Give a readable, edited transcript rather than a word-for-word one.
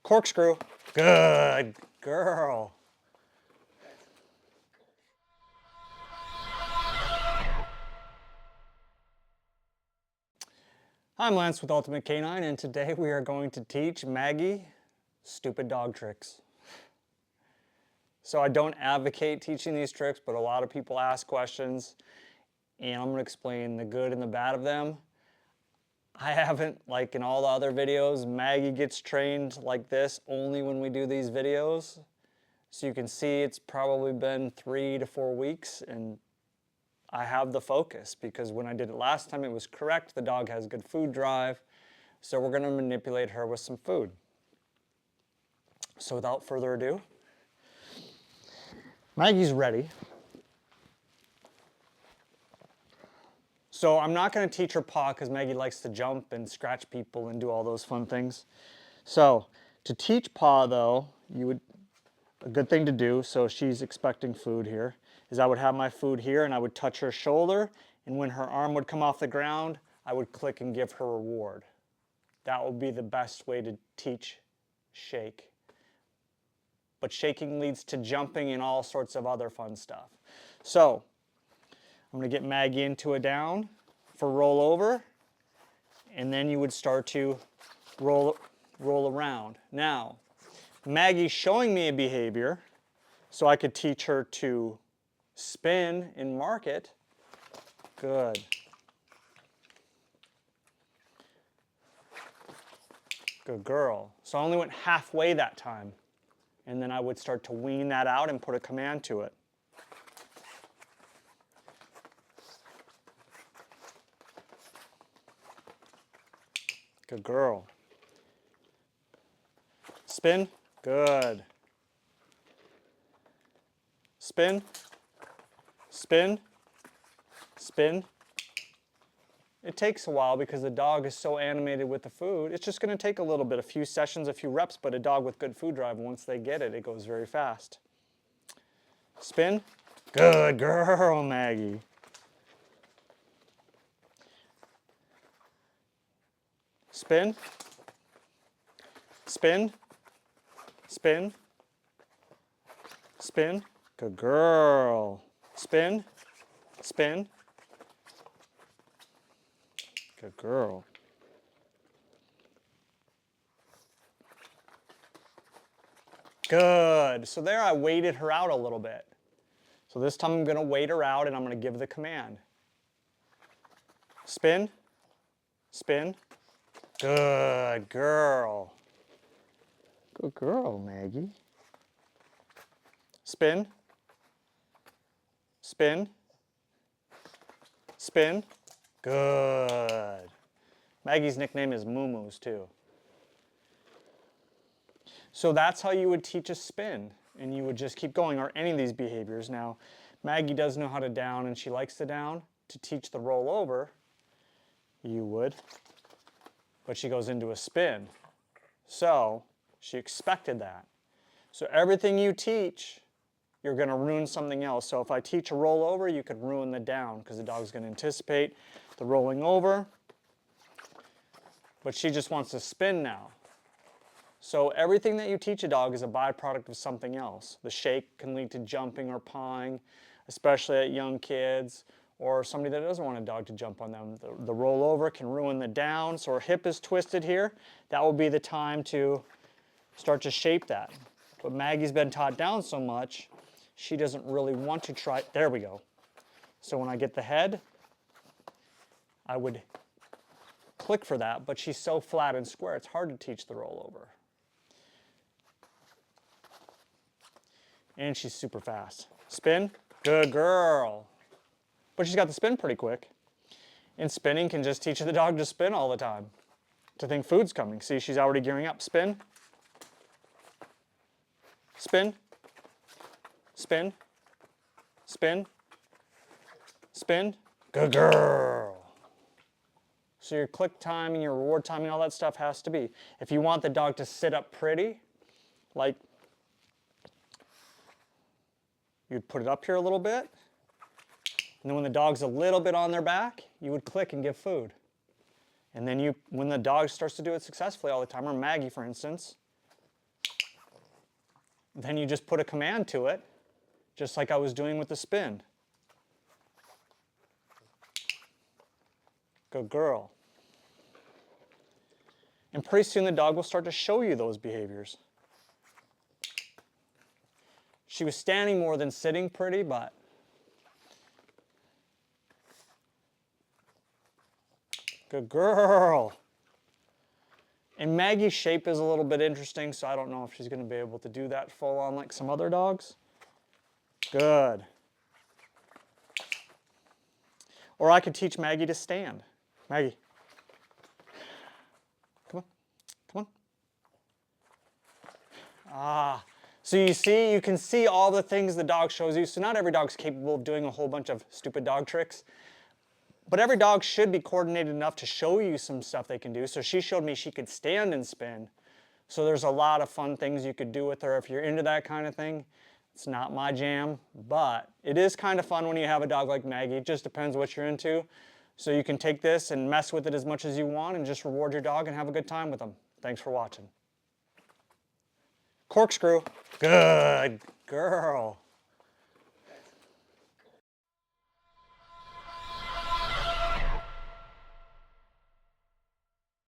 Corkscrew. Good girl. I'm Lance with Ultimate Canine, and today we are going to teach Maggie stupid dog tricks. So I don't advocate teaching these tricks, but a lot of people ask questions, and I'm going to explain the good and the bad of them. I haven't, like in all the other videos, Maggie gets trained like this only when we do these videos. So you can see it's probably been 3 to 4 weeks, and I have the focus because when I did it last time it was correct. The dog has good food drive, so we're going to manipulate her with some food. So without further ado, Maggie's ready. So I'm not going to teach her paw because Maggie likes to jump and scratch people and do all those fun things. So to teach paw though, a good thing to do, so she's expecting food here, is I would have my food here and I would touch her shoulder, and when her arm would come off the ground, I would click and give her a reward. That would be the best way to teach shake. But shaking leads to jumping and all sorts of other fun stuff. So I'm going to get Maggie into a down for roll over, and then you would start to roll around. Now, Maggie's showing me a behavior, so I could teach her to spin and mark it. Good. Good girl. So I only went halfway that time, and then I would start to wean that out and put a command to it. Good girl. Spin. Good. Spin. Spin. Spin. It takes a while because the dog is so animated with the food. It's just going to take a little bit, a few sessions, a few reps, but a dog with good food drive, once they get it, it goes very fast. Spin. Good girl, Maggie. Spin. Spin. Spin. Spin. Good girl. Spin. Spin. Good girl. Good. So there I waited her out a little bit. So this time I'm going to wait her out and I'm going to give the command. Spin. Spin. Good girl. Good girl, Maggie. Spin. Spin. Spin. Good. Maggie's nickname is Moo Moo's too. So that's how you would teach a spin, and you would just keep going, or any of these behaviors. Now, Maggie does know how to down, and she likes to down. To teach the roll over, you would, but she goes into a spin. So she expected that. So everything you teach, you're going to ruin something else. So if I teach a roll over, you could ruin the down because the dog's going to anticipate the rolling over. But she just wants to spin now. So everything that you teach a dog is a byproduct of something else. The shake can lead to jumping or pawing, especially at young kids or somebody that doesn't want a dog to jump on them. The roll over can ruin the down. So her hip is twisted here. That will be the time to start to shape that. But Maggie's been taught down so much, she doesn't really want to try. There we go. So when I get the head, I would click for that, but she's so flat and square, it's hard to teach the rollover. And she's super fast. Spin. Good girl. But she's got the spin pretty quick. And spinning can just teach the dog to spin all the time, to think food's coming. See, she's already gearing up. Spin. Spin. Spin. Spin. Spin. Good girl. So your click timing, your reward timing, all that stuff has to be. If you want the dog to sit up pretty, like you'd put it up here a little bit, and then when the dog's a little bit on their back, you would click and give food. And then when the dog starts to do it successfully all the time, or Maggie for instance, Then you just put a command to it, just like I was doing with the spin. Good girl. And pretty soon the dog will start to show you those behaviors. She was standing more than sitting pretty, but good girl. And Maggie's shape is a little bit interesting, so I don't know if she's going to be able to do that full on like some other dogs. Good. Or I could teach Maggie to stand. Maggie. Come on. Come on. Ah. So you can see all the things the dog shows you. So not every dog's capable of doing a whole bunch of stupid dog tricks. But every dog should be coordinated enough to show you some stuff they can do. So she showed me she could stand and spin. So there's a lot of fun things you could do with her if you're into that kind of thing. It's not my jam, but it is kind of fun when you have a dog like Maggie. It just depends what you're into. So you can take this and mess with it as much as you want and just reward your dog and have a good time with them. Thanks for watching. Corkscrew. Good girl.